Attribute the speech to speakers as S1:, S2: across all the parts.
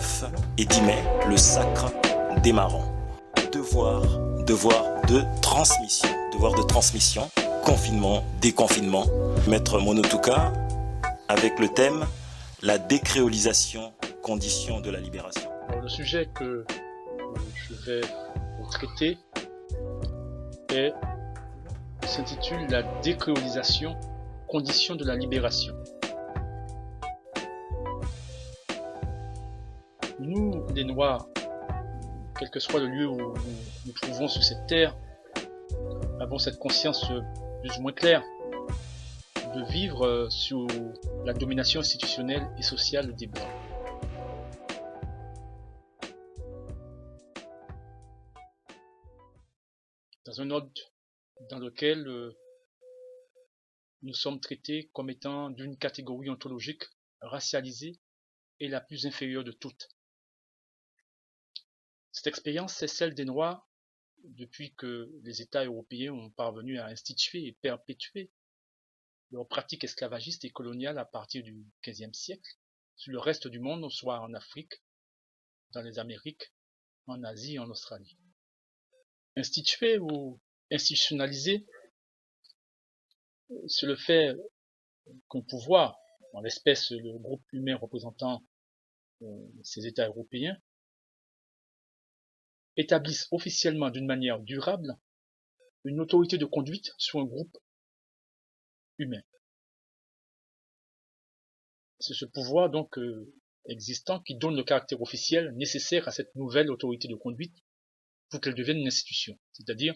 S1: 9 et 10 mai, le sacre des marrons. Devoir de transmission, confinement, déconfinement. Maître Monotouka, avec le thème « La décréolisation, condition de la libération ».
S2: Le sujet que je vais vous traiter s'intitule « La décréolisation, condition de la libération ». Nous, les Noirs, quel que soit le lieu où nous nous trouvons sur cette terre, avons cette conscience plus ou moins claire de vivre sous la domination institutionnelle et sociale des Blancs. Dans un ordre dans lequel nous sommes traités comme étant d'une catégorie ontologique racialisée et la plus inférieure de toutes. Cette expérience, c'est celle des Noirs depuis que les États européens ont parvenu à instituer et perpétuer leurs pratiques esclavagistes et coloniales à partir du XVe siècle sur le reste du monde, soit en Afrique, dans les Amériques, en Asie et en Australie. Instituer ou institutionnaliser, c'est le fait qu'un pouvoir, en l'espèce le groupe humain représentant ces États européens, établissent officiellement d'une manière durable une autorité de conduite sur un groupe humain. C'est ce pouvoir donc existant qui donne le caractère officiel nécessaire à cette nouvelle autorité de conduite pour qu'elle devienne une institution, c'est-à-dire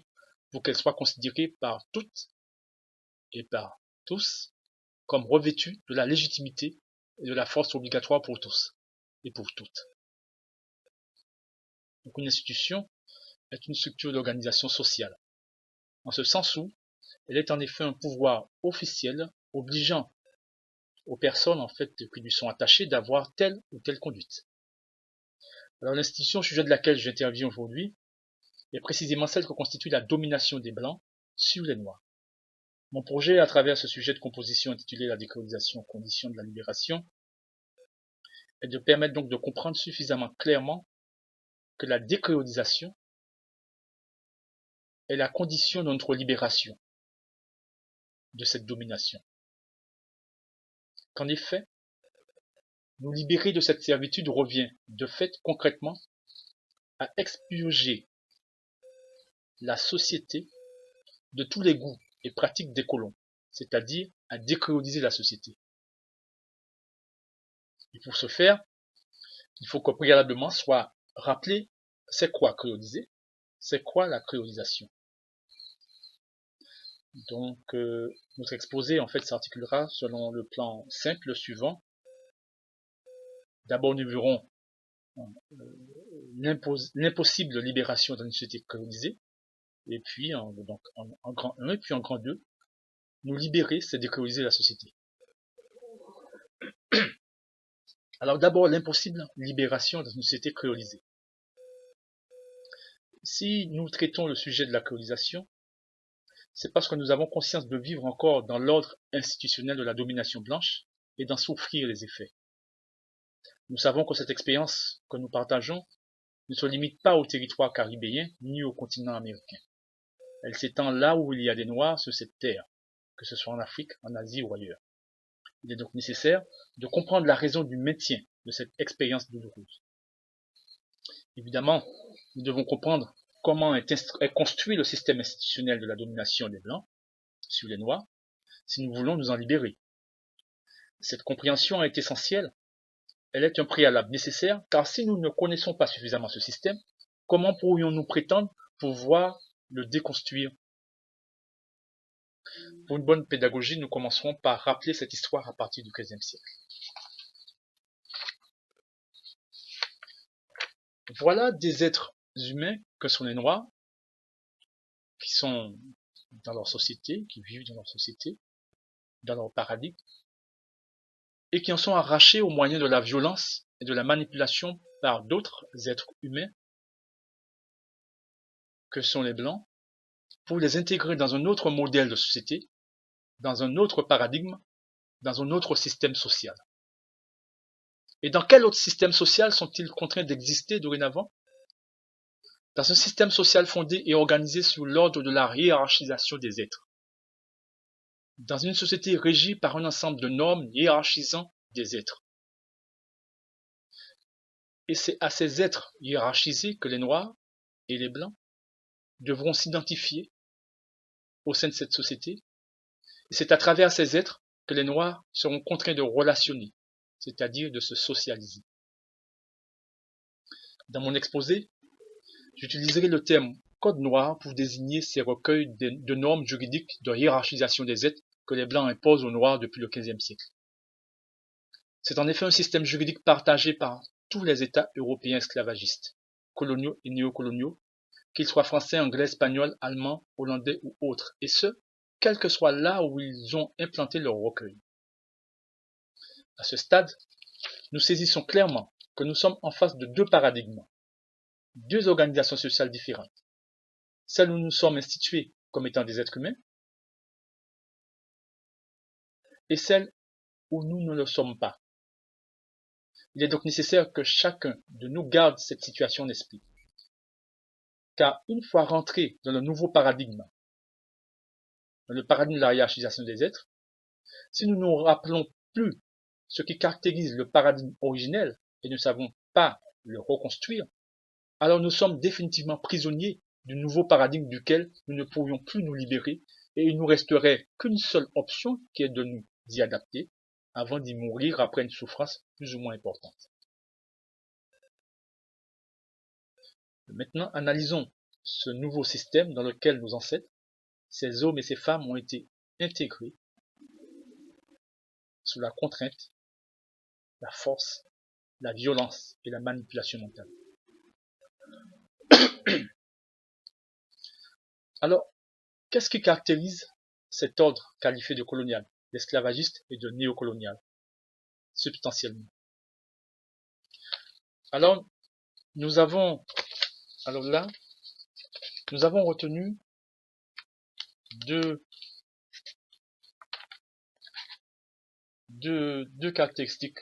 S2: pour qu'elle soit considérée par toutes et par tous comme revêtue de la légitimité et de la force obligatoire pour tous et pour toutes. Donc une institution est une structure d'organisation sociale, en ce sens où elle est en effet un pouvoir officiel obligeant aux personnes en fait qui lui sont attachées d'avoir telle ou telle conduite. Alors l'institution au sujet de laquelle j'interviens aujourd'hui est précisément celle que constitue la domination des Blancs sur les Noirs. Mon projet, à travers ce sujet de composition intitulé La décolonisation, condition de la libération, est de permettre donc de comprendre suffisamment clairement que la décolonisation est la condition de notre libération de cette domination. Qu'en effet, nous libérer de cette servitude revient, de fait, concrètement, à expurger la société de tous les goûts et pratiques des colons, c'est-à-dire à décréoliser la société. Et pour ce faire, il faut que préalablement soit rappelé c'est quoi créoliser, c'est quoi la créolisation. Donc notre exposé en fait s'articulera selon le plan simple suivant. D'abord nous verrons l'impossible libération d'une société créolisée, et puis en grand 1 et puis en grand 2, nous libérer, c'est décréoliser la société. Alors d'abord l'impossible libération d'une société créolisée. Si nous traitons le sujet de la créolisation, c'est parce que nous avons conscience de vivre encore dans l'ordre institutionnel de la domination blanche et d'en souffrir les effets. Nous savons que cette expérience que nous partageons ne se limite pas au territoire caribéen ni au continent américain. Elle s'étend là où il y a des Noirs sur cette terre, que ce soit en Afrique, en Asie ou ailleurs. Il est donc nécessaire de comprendre la raison du maintien de cette expérience douloureuse. Évidemment, nous devons comprendre comment est construit le système institutionnel de la domination des Blancs sur les Noirs, si nous voulons nous en libérer. Cette compréhension est essentielle, elle est un préalable nécessaire, car si nous ne connaissons pas suffisamment ce système, comment pourrions-nous prétendre pouvoir le déconstruire? Pour une bonne pédagogie, nous commencerons par rappeler cette histoire à partir du XVe siècle. Voilà des êtres humains que sont les Noirs, qui sont dans leur société, qui vivent dans leur société, dans leur paradigme, et qui en sont arrachés au moyen de la violence et de la manipulation par d'autres êtres humains, que sont les Blancs, pour les intégrer dans un autre modèle de société, dans un autre paradigme, dans un autre système social. Et dans quel autre système social sont-ils contraints d'exister dorénavant? Dans un système social fondé et organisé sous l'ordre de la hiérarchisation des êtres. Dans une société régie par un ensemble de normes hiérarchisant des êtres. Et c'est à ces êtres hiérarchisés que les Noirs et les Blancs devront s'identifier au sein de cette société. Et c'est à travers ces êtres que les Noirs seront contraints de relationner, c'est-à-dire de se socialiser. Dans mon exposé, j'utiliserai le terme code noir pour désigner ces recueils de normes juridiques de hiérarchisation des êtres que les Blancs imposent aux Noirs depuis le XVe siècle. C'est en effet un système juridique partagé par tous les États européens esclavagistes, coloniaux et néocoloniaux, qu'ils soient français, anglais, espagnols, allemands, hollandais ou autres, et ce, quel que soit là où ils ont implanté leur recueil. À ce stade, nous saisissons clairement que nous sommes en face de deux paradigmes, deux organisations sociales différentes. Celle où nous sommes institués comme étant des êtres humains, et celle où nous ne le sommes pas. Il est donc nécessaire que chacun de nous garde cette situation en esprit. Car une fois rentré dans le nouveau paradigme, dans le paradigme de la hiérarchisation des êtres, si nous ne nous rappelons plus ce qui caractérise le paradigme originel et ne savons pas le reconstruire, alors nous sommes définitivement prisonniers du nouveau paradigme duquel nous ne pourrions plus nous libérer et il nous resterait qu'une seule option qui est de nous y adapter avant d'y mourir après une souffrance plus ou moins importante. Maintenant, analysons ce nouveau système dans lequel nos ancêtres, ces hommes et ces femmes, ont été intégrés sous la contrainte, la force, la violence et la manipulation mentale. Alors, qu'est-ce qui caractérise cet ordre qualifié de colonial, d'esclavagiste et de néocolonial, substantiellement? Alors, nous avons retenu deux caractéristiques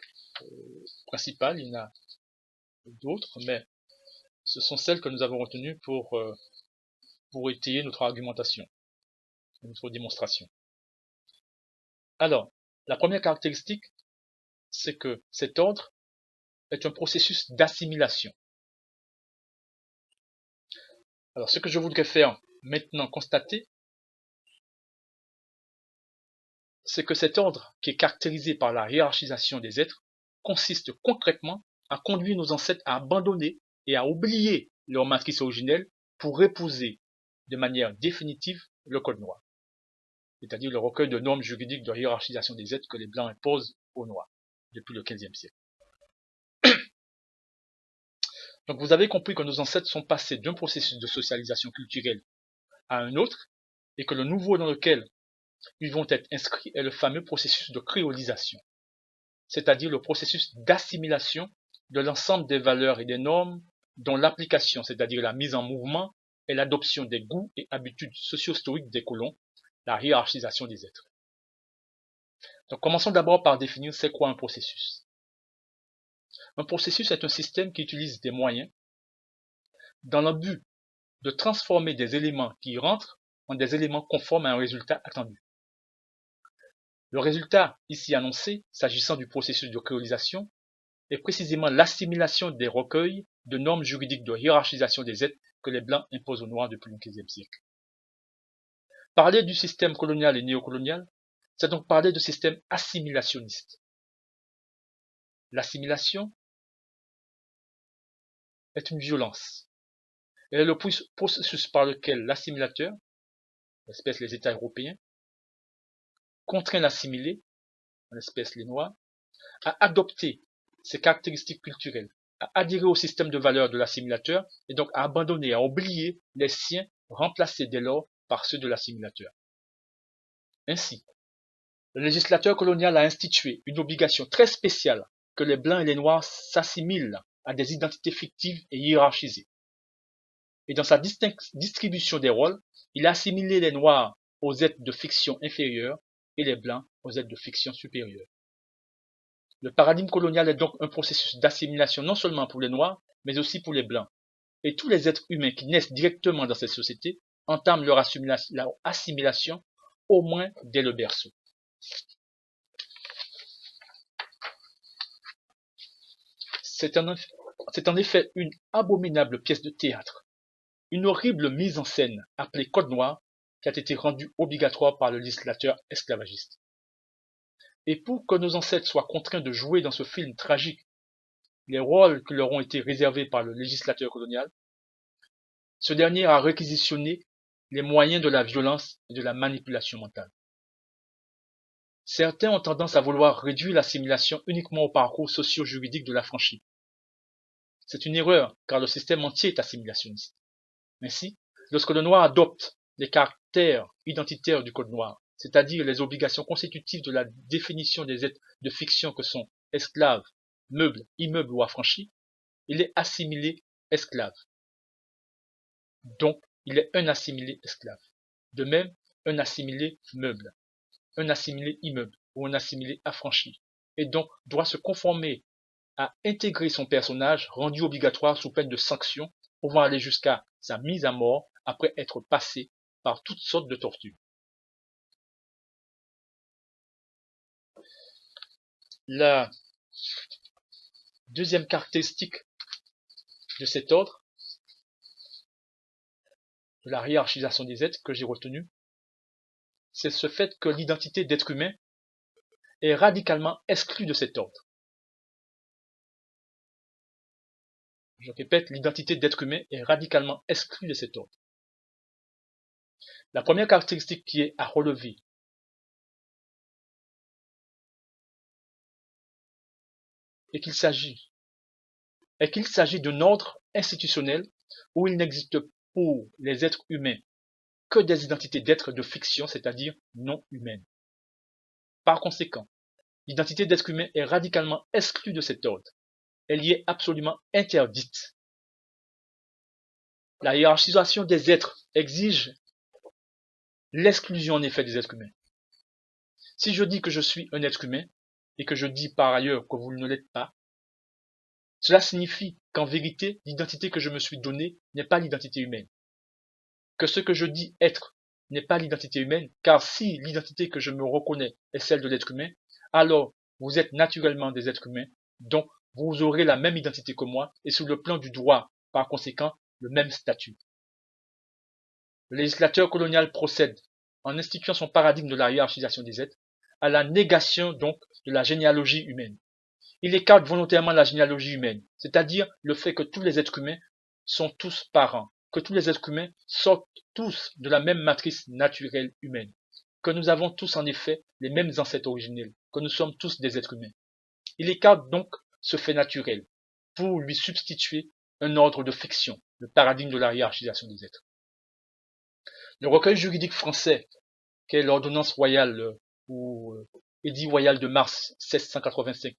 S2: principales. Il y en a d'autres, mais ce sont celles que nous avons retenues pour étayer notre argumentation, notre démonstration. Alors, la première caractéristique, c'est que cet ordre est un processus d'assimilation. Alors, ce que je voudrais faire maintenant constater, c'est que cet ordre, qui est caractérisé par la hiérarchisation des êtres, consiste concrètement à conduire nos ancêtres à abandonner et à oublier leur matrice originelle pour épouser de manière définitive le code noir, c'est-à-dire le recueil de normes juridiques de hiérarchisation des êtres que les Blancs imposent aux Noirs depuis le XVe siècle. Donc vous avez compris que nos ancêtres sont passés d'un processus de socialisation culturelle à un autre, et que le nouveau dans lequel ils vont être inscrits est le fameux processus de créolisation, c'est-à-dire le processus d'assimilation de l'ensemble des valeurs et des normes dont l'application, c'est-à-dire la mise en mouvement, est l'adoption des goûts et habitudes socio-historiques des colons, la hiérarchisation des êtres. Donc commençons d'abord par définir c'est quoi un processus. Un processus est un système qui utilise des moyens dans le but de transformer des éléments qui y rentrent en des éléments conformes à un résultat attendu. Le résultat ici annoncé, s'agissant du processus de créolisation, est précisément l'assimilation des recueils de normes juridiques de hiérarchisation des êtres que les Blancs imposent aux Noirs depuis le XVe siècle. Parler du système colonial et néocolonial, c'est donc parler de système assimilationniste. L'assimilation est une violence. Elle est le processus par lequel l'assimilateur, en l'espèce les États européens, contraint l'assimilé, en l'espèce les Noirs, à adopter ses caractéristiques culturelles, à adhérer au système de valeurs de l'assimilateur et donc à abandonner, à oublier les siens remplacés dès lors par ceux de l'assimilateur. Ainsi, le législateur colonial a institué une obligation très spéciale que les Blancs et les Noirs s'assimilent à des identités fictives et hiérarchisées. Et dans sa distribution des rôles, il a assimilé les Noirs aux êtres de fiction inférieure et les Blancs aux êtres de fiction supérieure. Le paradigme colonial est donc un processus d'assimilation non seulement pour les Noirs, mais aussi pour les Blancs. Et tous les êtres humains qui naissent directement dans cette société entament leur assimilation au moins dès le berceau. C'est en effet une abominable pièce de théâtre, une horrible mise en scène appelée Code Noir qui a été rendue obligatoire par le législateur esclavagiste. Et pour que nos ancêtres soient contraints de jouer dans ce film tragique les rôles qui leur ont été réservés par le législateur colonial, ce dernier a réquisitionné les moyens de la violence et de la manipulation mentale. Certains ont tendance à vouloir réduire l'assimilation uniquement au parcours socio-juridique de l'affranchi. C'est une erreur, car le système entier est assimilationniste. Ainsi, lorsque le noir adopte les caractères identitaires du code noir, c'est-à-dire les obligations constitutives de la définition des êtres de fiction que sont esclaves, meubles, immeubles ou affranchis, il est assimilé esclave. Donc, il est un assimilé esclave. De même, un assimilé meuble, un assimilé immeuble ou un assimilé affranchi, et donc doit se conformer à intégrer son personnage rendu obligatoire sous peine de sanctions pouvant aller jusqu'à sa mise à mort après être passé par toutes sortes de tortures. La deuxième caractéristique de cet ordre, de la hiérarchisation des êtres que j'ai retenu, c'est ce fait que l'identité d'être humain est radicalement exclue de cet ordre. Je répète, l'identité d'être humain est radicalement exclue de cet ordre. La première caractéristique qui est à relever est qu'il s'agit d'un ordre institutionnel où il n'existe pour les êtres humains que des identités d'êtres de fiction, c'est-à-dire non humaines. Par conséquent, l'identité d'être humain est radicalement exclue de cet ordre. Elle y est absolument interdite. La hiérarchisation des êtres exige l'exclusion en effet des êtres humains. Si je dis que je suis un être humain, et que je dis par ailleurs que vous ne l'êtes pas, cela signifie qu'en vérité, l'identité que je me suis donnée n'est pas l'identité humaine. Que ce que je dis être n'est pas l'identité humaine, car si l'identité que je me reconnais est celle de l'être humain, alors vous êtes naturellement des êtres humains, donc vous aurez la même identité que moi, et sur le plan du droit, par conséquent, le même statut. Le législateur colonial procède, en instituant son paradigme de la hiérarchisation des êtres, à la négation donc de la généalogie humaine. Il écarte volontairement la généalogie humaine, c'est-à-dire le fait que tous les êtres humains sont tous parents, que tous les êtres humains sortent tous de la même matrice naturelle humaine, que nous avons tous en effet les mêmes ancêtres originels, que nous sommes tous des êtres humains. Il écarte donc ce fait naturel pour lui substituer un ordre de fiction, le paradigme de la hiérarchisation des êtres. Le recueil juridique français, qu'est l'ordonnance royale ou édit royal de mars 1685,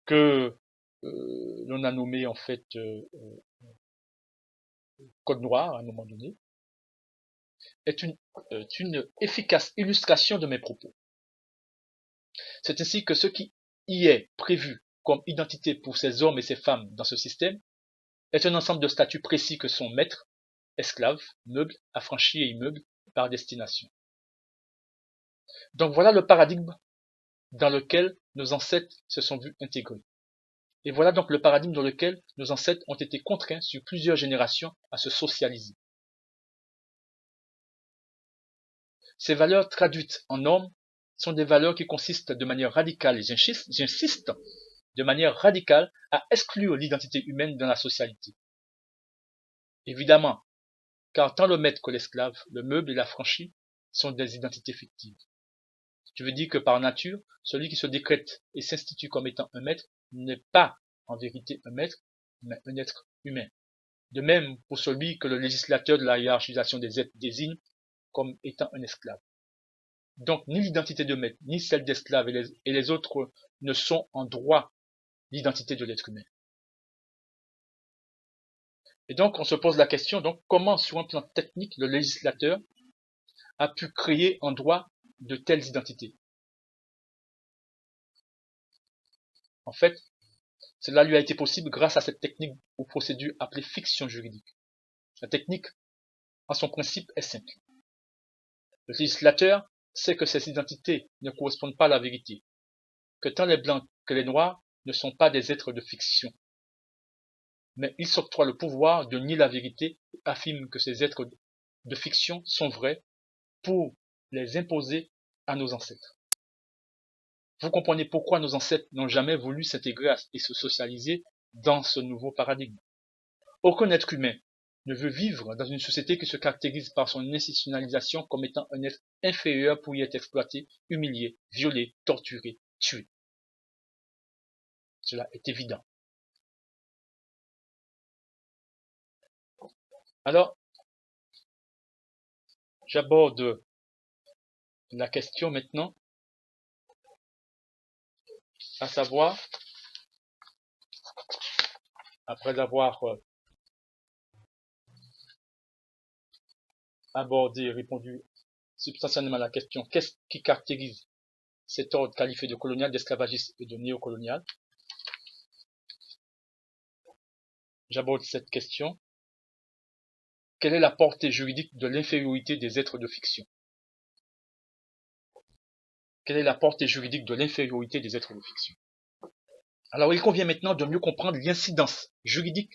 S2: que l'on a nommé en fait Code Noir à un moment donné, est une efficace illustration de mes propos. C'est ainsi que ce qui y est prévu comme identité pour ces hommes et ces femmes dans ce système est un ensemble de statuts précis que sont maîtres, esclaves, meubles, affranchis et immeubles par destination. Donc voilà le paradigme dans lequel nos ancêtres se sont vus intégrés. Et voilà donc le paradigme dans lequel nos ancêtres ont été contraints sur plusieurs générations à se socialiser. Ces valeurs traduites en normes sont des valeurs qui consistent de manière radicale, et j'insiste, de manière radicale à exclure l'identité humaine dans la socialité. Évidemment, car tant le maître que l'esclave, le meuble et l'affranchi sont des identités fictives. Je veux dire que par nature, celui qui se décrète et s'institue comme étant un maître n'est pas en vérité un maître, mais un être humain. De même pour celui que le législateur de la hiérarchisation des êtres désigne comme étant un esclave. Donc ni l'identité de maître, ni celle d'esclave et les autres ne sont en droit l'identité de l'être humain. Et donc on se pose la question, donc comment sur un plan technique le législateur a pu créer en droit de telles identités? En fait, cela lui a été possible grâce à cette technique ou procédure appelée fiction juridique. La technique, en son principe, est simple. Le législateur sait que ces identités ne correspondent pas à la vérité, que tant les blancs que les noirs ne sont pas des êtres de fiction. Mais il s'octroie le pouvoir de nier la vérité et affirme que ces êtres de fiction sont vrais pour les imposer à nos ancêtres. Vous comprenez pourquoi nos ancêtres n'ont jamais voulu s'intégrer et se socialiser dans ce nouveau paradigme. Aucun être humain ne veut vivre dans une société qui se caractérise par son institutionnalisation comme étant un être inférieur pour y être exploité, humilié, violé, torturé, tué. Cela est évident. Alors, j'aborde la question maintenant, à savoir, après avoir abordé et répondu substantiellement à la question qu'est-ce qui caractérise cet ordre qualifié de colonial, d'esclavagiste et de néocolonial, j'aborde cette question. Quelle est la portée juridique de l'infériorité des êtres de fiction? Quelle est la portée juridique de l'infériorité des êtres de fiction? Alors, il convient maintenant de mieux comprendre l'incidence juridique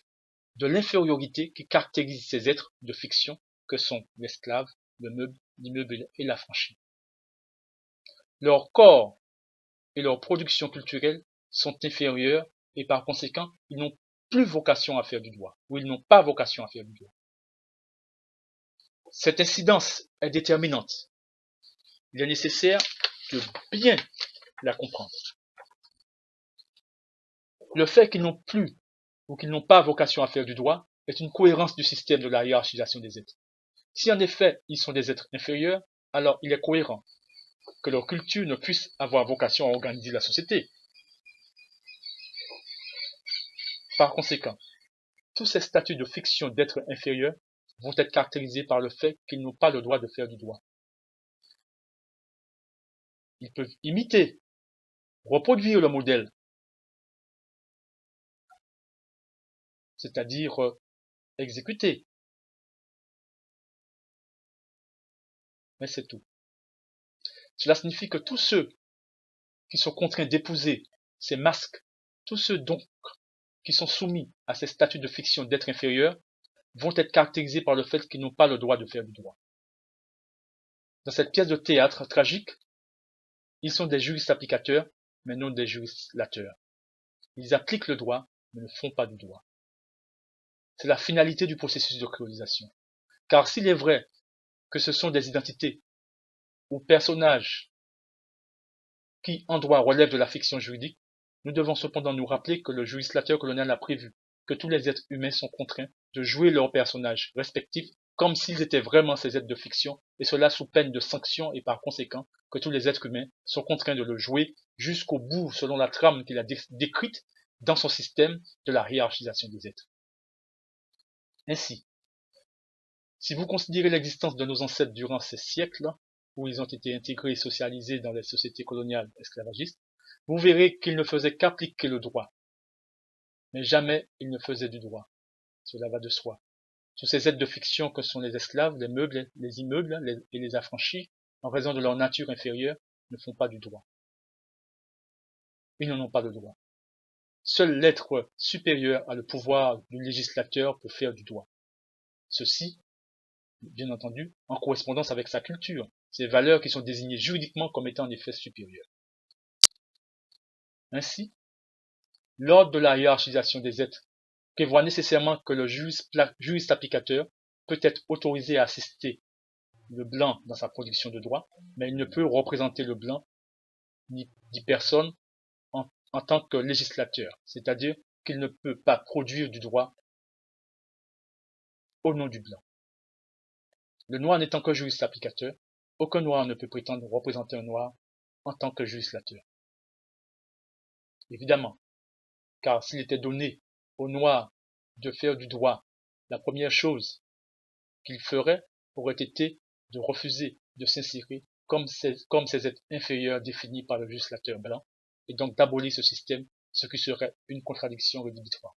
S2: de l'infériorité qui caractérise ces êtres de fiction que sont l'esclave, le meuble, l'immeuble et l'affranchi. Leur corps et leur production culturelle sont inférieurs et par conséquent, ils n'ont plus vocation à faire du droit, ou ils n'ont pas vocation à faire du droit. Cette incidence est déterminante. Il est nécessaire de bien la comprendre. Le fait qu'ils n'ont plus ou qu'ils n'ont pas vocation à faire du droit est une cohérence du système de la hiérarchisation des êtres. Si en effet ils sont des êtres inférieurs, alors il est cohérent que leur culture ne puisse avoir vocation à organiser la société. Par conséquent, tous ces statuts de fiction d'êtres inférieurs vont être caractérisés par le fait qu'ils n'ont pas le droit de faire du droit. Ils peuvent imiter, reproduire le modèle, c'est-à-dire exécuter. Mais c'est tout. Cela signifie que tous ceux qui sont contraints d'épouser ces masques, tous ceux donc qui sont soumis à ces statuts de fiction d'êtres inférieurs, vont être caractérisés par le fait qu'ils n'ont pas le droit de faire du droit. Dans cette pièce de théâtre tragique, ils sont des juristes applicateurs, mais non des législateurs. Ils appliquent le droit, mais ne font pas du droit. C'est la finalité du processus de colonisation. Car s'il est vrai que ce sont des identités ou personnages qui, en droit, relèvent de la fiction juridique, nous devons cependant nous rappeler que le législateur colonial a prévu que tous les êtres humains sont contraints de jouer leurs personnages respectifs comme s'ils étaient vraiment ces êtres de fiction, et cela sous peine de sanctions, et par conséquent que tous les êtres humains sont contraints de le jouer jusqu'au bout selon la trame qu'il a décrite dans son système de la hiérarchisation des êtres. Ainsi, si vous considérez l'existence de nos ancêtres durant ces siècles, où ils ont été intégrés et socialisés dans les sociétés coloniales esclavagistes, vous verrez qu'ils ne faisaient qu'appliquer le droit. Mais jamais ils ne faisaient du droit. Cela va de soi. Tous ces êtres de fiction que sont les esclaves, les meubles, les immeubles et les affranchis, en raison de leur nature inférieure, ne font pas du droit. Ils n'en ont pas de droit. Seul l'être supérieur a le pouvoir du législateur pour faire du droit. Ceci, bien entendu, en correspondance avec sa culture, ces valeurs qui sont désignées juridiquement comme étant en effet supérieures. Ainsi, l'ordre de la hiérarchisation des êtres prévoit nécessairement que le juriste applicateur peut être autorisé à assister le blanc dans sa production de droit, mais il ne peut représenter le blanc ni personne en tant que législateur, c'est-à-dire qu'il ne peut pas produire du droit au nom du blanc. Le noir n'étant que juriste applicateur, aucun noir ne peut prétendre représenter un noir en tant que législateur. Évidemment, car s'il était donné aux noirs de faire du droit, la première chose qu'il ferait aurait été de refuser de s'insérer comme ces êtres inférieurs définis par le législateur blanc, et donc d'abolir ce système ce qui serait une contradiction rédhibitoire.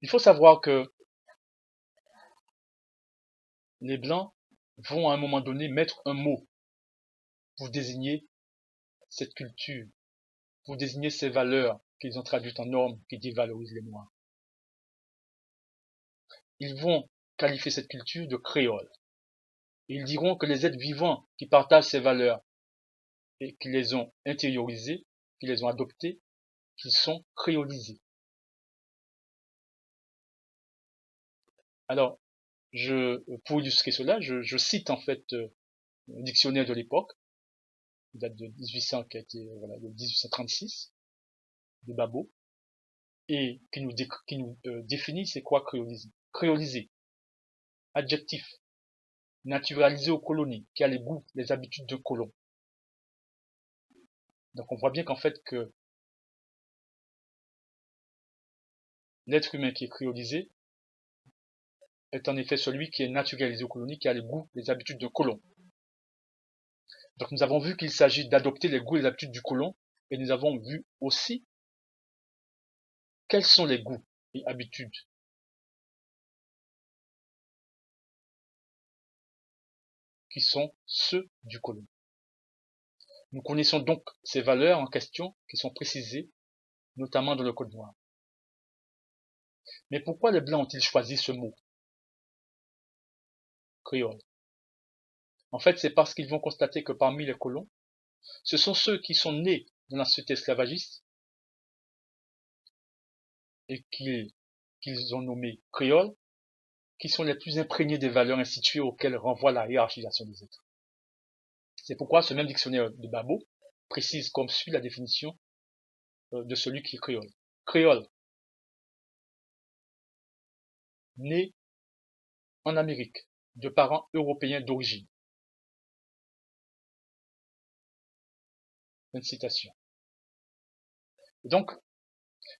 S2: Il faut savoir que les Blancs vont à un moment donné mettre un mot pour désigner cette culture, pour désigner ces valeurs qu'ils ont traduites en normes qui dévalorisent les Noirs. Ils vont qualifier cette culture de créole. Ils diront que les êtres vivants qui partagent ces valeurs et qui les ont intériorisées, qui les ont adoptées, qu'ils sont créolisés. Alors, pour illustrer cela, je cite en fait un dictionnaire de l'époque, qui date de 1836, de Babot, et qui nous définit c'est quoi créoliser. Créoliser, adjectif, naturalisé aux colonies, qui a les goûts, les habitudes de colon. Donc on voit bien qu'en fait que l'être humain qui est créolisé est en effet celui qui est naturalisé aux colonies, qui a les goûts, les habitudes de colon. Donc nous avons vu qu'il s'agit d'adopter les goûts et les habitudes du colon, et nous avons vu aussi quels sont les goûts et habitudes qui sont ceux du colon. Nous connaissons donc ces valeurs en question qui sont précisées, notamment dans le Code noir. Mais pourquoi les Blancs ont-ils choisi ce mot créole? En fait, c'est parce qu'ils vont constater que parmi les colons, ce sont ceux qui sont nés dans la société esclavagiste et qu'ils ont nommé créoles, qui sont les plus imprégnés des valeurs instituées auxquelles renvoie la hiérarchisation des êtres. C'est pourquoi ce même dictionnaire de Babot précise comme suit la définition de celui qui est créole. Créole, né en Amérique, de parents européens d'origine. Une citation.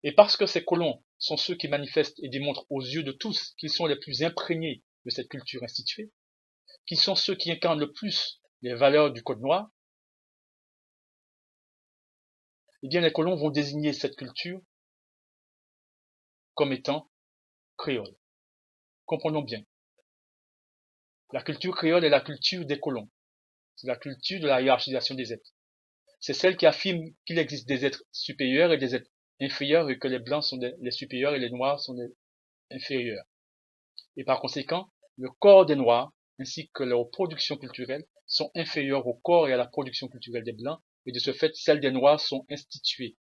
S2: Et parce que ces colons sont ceux qui manifestent et démontrent aux yeux de tous qu'ils sont les plus imprégnés de cette culture instituée, qui sont ceux qui incarnent le plus les valeurs du Code noir, eh bien les colons vont désigner cette culture comme étant créole. Comprenons bien. La culture créole est la culture des colons. C'est la culture de la hiérarchisation des êtres. C'est celle qui affirme qu'il existe des êtres supérieurs et des êtres inférieurs et que les blancs sont les supérieurs et les noirs sont les inférieurs. Et par conséquent, le corps des noirs ainsi que leur production culturelle sont inférieurs au corps et à la production culturelle des blancs, et de ce fait, celles des noirs sont instituées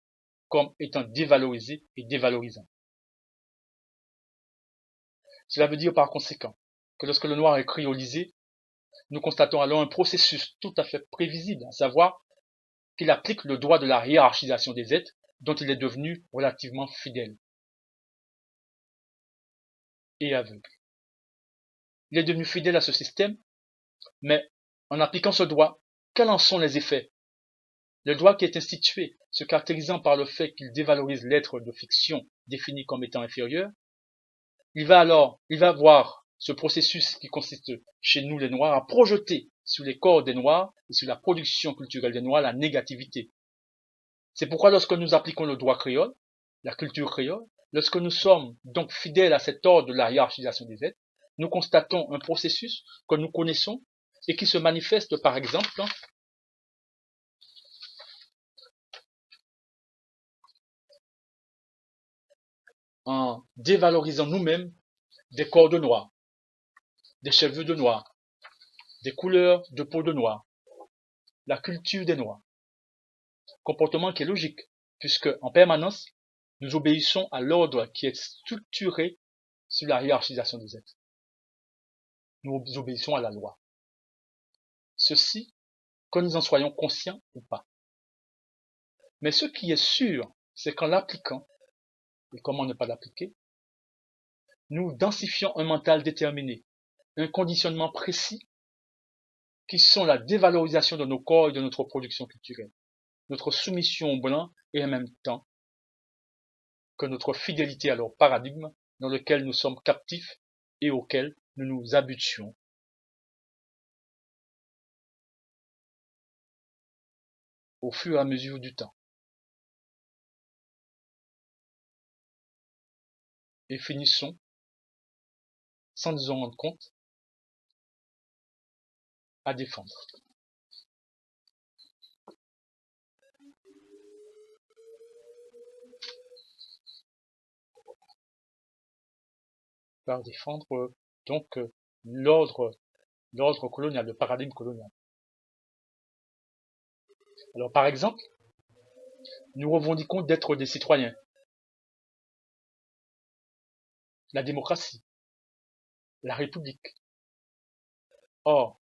S2: comme étant dévalorisées et dévalorisantes. Cela veut dire par conséquent que lorsque le noir est créolisé, nous constatons alors un processus tout à fait prévisible, à savoir qu'il applique le droit de la hiérarchisation des êtres dont il est devenu relativement fidèle et aveugle. Il est devenu fidèle à ce système, mais en appliquant ce droit, quels en sont les effets? Le droit qui est institué, se caractérisant par le fait qu'il dévalorise l'être de fiction défini comme étant inférieur, il va voir ce processus qui consiste chez nous les Noirs à projeter sur les corps des Noirs et sur la production culturelle des Noirs la négativité. C'est pourquoi lorsque nous appliquons le droit créole, la culture créole, lorsque nous sommes donc fidèles à cet ordre de la hiérarchisation des êtres, nous constatons un processus que nous connaissons et qui se manifeste par exemple en dévalorisant nous-mêmes des corps de noir, des cheveux de noir, des couleurs de peau de noir, la culture des noirs. Comportement qui est logique, puisque en permanence, nous obéissons à l'ordre qui est structuré sur la hiérarchisation des êtres. Nous obéissons à la loi. Ceci, que nous en soyons conscients ou pas. Mais ce qui est sûr, c'est qu'en l'appliquant, et comment ne pas l'appliquer, nous densifions un mental déterminé, un conditionnement précis, qui sont la dévalorisation de nos corps et de notre production culturelle, notre soumission au blanc et en même temps que notre fidélité à leur paradigme dans lequel nous sommes captifs et auquel nous nous habituons au fur et à mesure du temps. Et finissons, sans nous en rendre compte, à défendre. Par défendre donc l'ordre colonial, le paradigme colonial. Alors par exemple, nous revendiquons d'être des citoyens, la démocratie, la République. Or,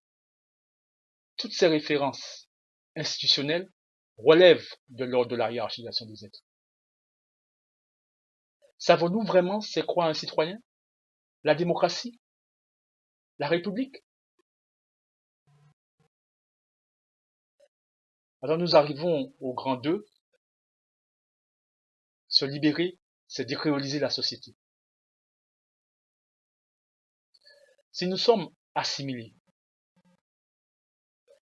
S2: toutes ces références institutionnelles relèvent de l'ordre de la hiérarchisation des êtres. Savons-nous vraiment c'est quoi un citoyen? La démocratie? La République? Alors nous arrivons au grand 2. Se libérer, c'est décréoliser la société. Si nous sommes assimilés,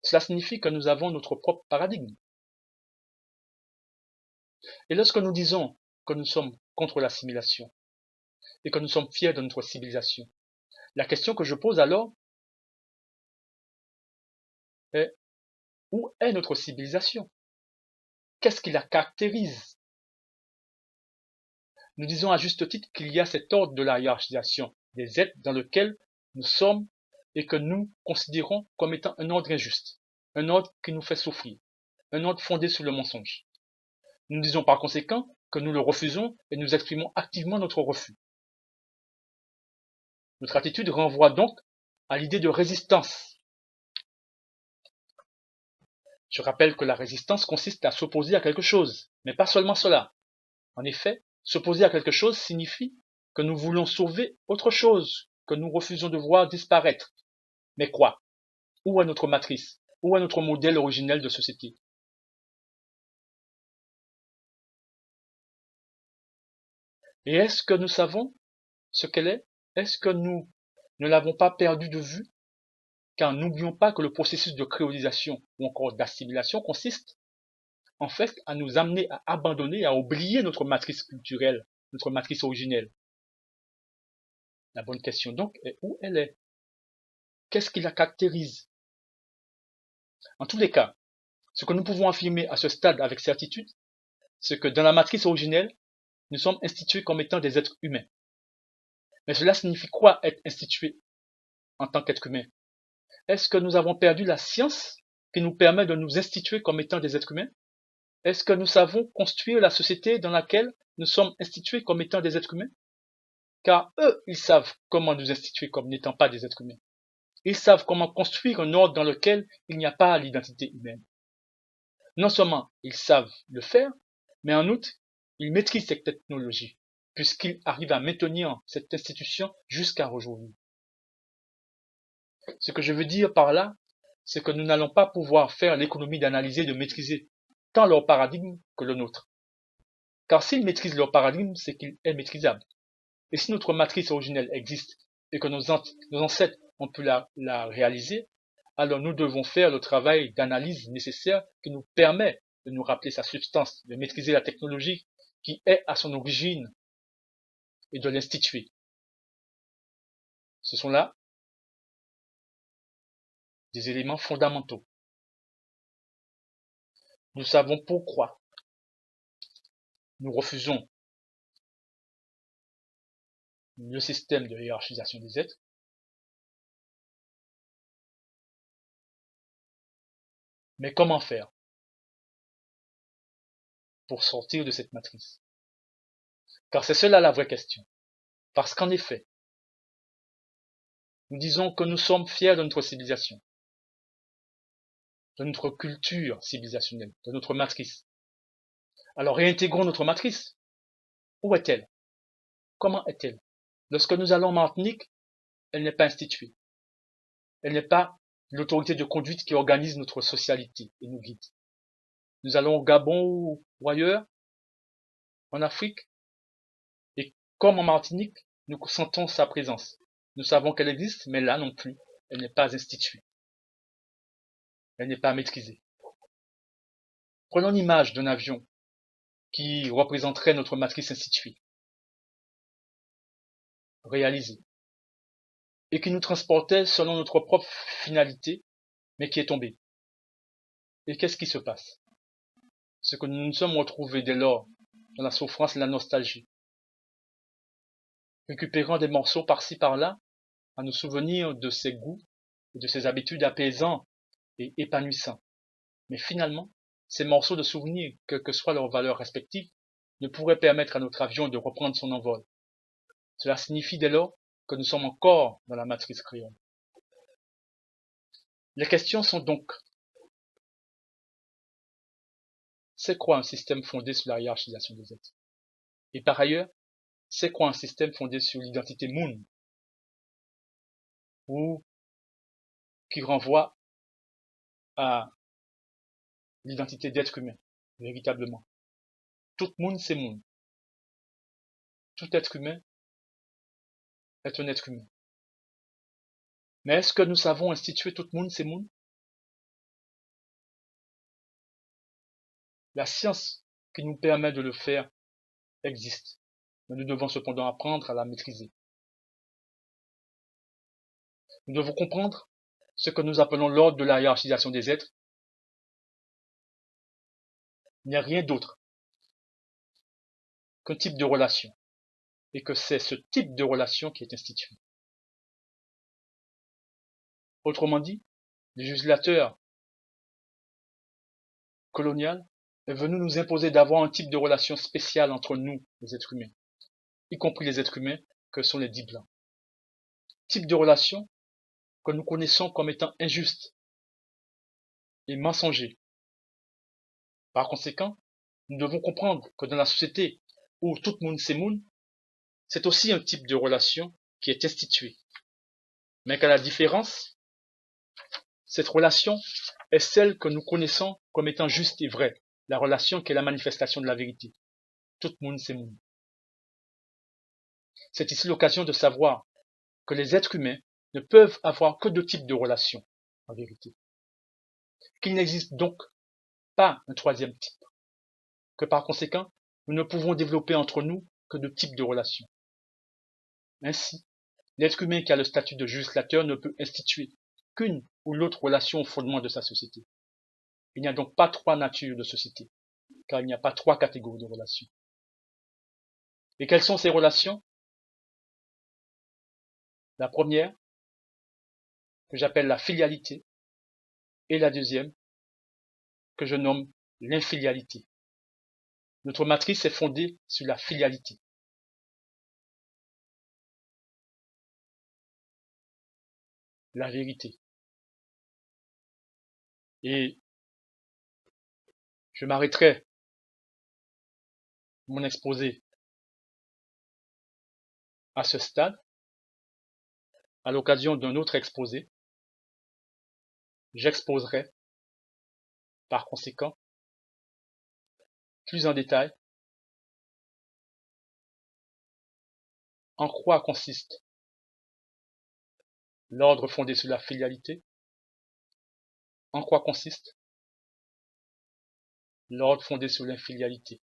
S2: cela signifie que nous avons notre propre paradigme. Et lorsque nous disons que nous sommes contre l'assimilation et que nous sommes fiers de notre civilisation, la question que je pose alors est: où est notre civilisation? Qu'est-ce qui la caractérise? Nous disons à juste titre qu'il y a cet ordre de la hiérarchisation des êtres dans lequel nous sommes et que nous considérons comme étant un ordre injuste, un ordre qui nous fait souffrir, un ordre fondé sur le mensonge. Nous disons par conséquent que nous le refusons et nous exprimons activement notre refus. Notre attitude renvoie donc à l'idée de résistance. Je rappelle que la résistance consiste à s'opposer à quelque chose, mais pas seulement cela. En effet, s'opposer à quelque chose signifie que nous voulons sauver autre chose que nous refusons de voir disparaître. Mais quoi? Où est notre matrice? Où est notre modèle originel de société? Et est-ce que nous savons ce qu'elle est? Est-ce que nous ne l'avons pas perdu de vue? Car n'oublions pas que le processus de créolisation ou encore d'assimilation consiste en fait à nous amener à abandonner, à oublier notre matrice culturelle, notre matrice originelle. La bonne question donc est où elle est? Qu'est-ce qui la caractérise? En tous les cas, ce que nous pouvons affirmer à ce stade avec certitude, c'est que dans la matrice originelle, nous sommes institués comme étant des êtres humains. Mais cela signifie quoi être institué en tant qu'être humain? Est-ce que nous avons perdu la science qui nous permet de nous instituer comme étant des êtres humains? Est-ce que nous savons construire la société dans laquelle nous sommes institués comme étant des êtres humains? Car eux, ils savent comment nous instituer comme n'étant pas des êtres humains. Ils savent comment construire un ordre dans lequel il n'y a pas l'identité humaine. Non seulement ils savent le faire, mais en outre, ils maîtrisent cette technologie, puisqu'ils arrivent à maintenir cette institution jusqu'à aujourd'hui. Ce que je veux dire par là, c'est que nous n'allons pas pouvoir faire l'économie d'analyser et de maîtriser tant leur paradigme que le nôtre. Car s'ils maîtrisent leur paradigme, c'est qu'il est maîtrisable. Et si notre matrice originelle existe et que nos ancêtres ont pu la réaliser, alors nous devons faire le travail d'analyse nécessaire qui nous permet de nous rappeler sa substance, de maîtriser la technologie qui est à son origine et de l'instituer. Ce sont là des éléments fondamentaux. Nous savons pourquoi nous refusons le système de hiérarchisation des êtres. Mais comment faire pour sortir de cette matrice? Car c'est cela la vraie question. Parce qu'en effet, nous disons que nous sommes fiers de notre civilisation, de notre culture civilisationnelle, de notre matrice. Alors réintégrons notre matrice. Où est-elle? Comment est-elle? Lorsque nous allons en Martinique, elle n'est pas instituée. Elle n'est pas l'autorité de conduite qui organise notre socialité et nous guide. Nous allons au Gabon ou ailleurs, en Afrique, et comme en Martinique, nous sentons sa présence. Nous savons qu'elle existe, mais là non plus, elle n'est pas instituée. Elle n'est pas maîtrisée. Prenons l'image d'un avion qui représenterait notre matrice instituée, réalisée, et qui nous transportait selon notre propre finalité, mais qui est tombé. Et qu'est-ce qui se passe? C'est que nous nous sommes retrouvés dès lors dans la souffrance et la nostalgie, récupérant des morceaux par-ci par-là à nous souvenir de ses goûts et de ses habitudes apaisants et épanouissants. Mais finalement, ces morceaux de souvenirs, quelle que soit leur valeur respective, ne pourraient permettre à notre avion de reprendre son envol. Cela signifie dès lors que nous sommes encore dans la matrice créole. Les questions sont donc: c'est quoi un système fondé sur la hiérarchisation des êtres? Et par ailleurs, c'est quoi un système fondé sur l'identité Moon, ou qui renvoie à l'identité d'être humain, véritablement? Tout Moon, c'est Moon. Tout être humain est un être humain. Mais est-ce que nous savons instituer tout Moon, c'est Moon? La science qui nous permet de le faire existe, mais nous devons cependant apprendre à la maîtriser. Nous devons comprendre ce que nous appelons l'ordre de la hiérarchisation des êtres. Il n'y a rien d'autre qu'un type de relation, et que c'est ce type de relation qui est institué. Autrement dit, le législateur colonial est venu nous imposer d'avoir un type de relation spéciale entre nous, les êtres humains, y compris les êtres humains que sont les dits blancs. Type de relation que nous connaissons comme étant injuste et mensonger. Par conséquent, nous devons comprendre que dans la société où tout le monde c'est monde, c'est aussi un type de relation qui est institué. Mais qu'à la différence, cette relation est celle que nous connaissons comme étant juste et vraie, la relation qui est la manifestation de la vérité. Tout le monde c'est monde. C'est ici l'occasion de savoir que les êtres humains ne peuvent avoir que deux types de relations, en vérité. Qu'il n'existe donc pas un troisième type. Que par conséquent, nous ne pouvons développer entre nous que deux types de relations. Ainsi, l'être humain qui a le statut de législateur ne peut instituer qu'une ou l'autre relation au fondement de sa société. Il n'y a donc pas trois natures de société, car il n'y a pas trois catégories de relations. Et quelles sont ces relations? La première, que j'appelle la filialité, et la deuxième, que je nomme l'infilialité. Notre matrice est fondée sur la filialité. La vérité. Et je m'arrêterai mon exposé à ce stade. À l'occasion d'un autre exposé, j'exposerai par conséquent plus en détail en quoi consiste l'ordre fondé sur la filialité, en quoi consiste l'ordre fondé sur l'infilialité.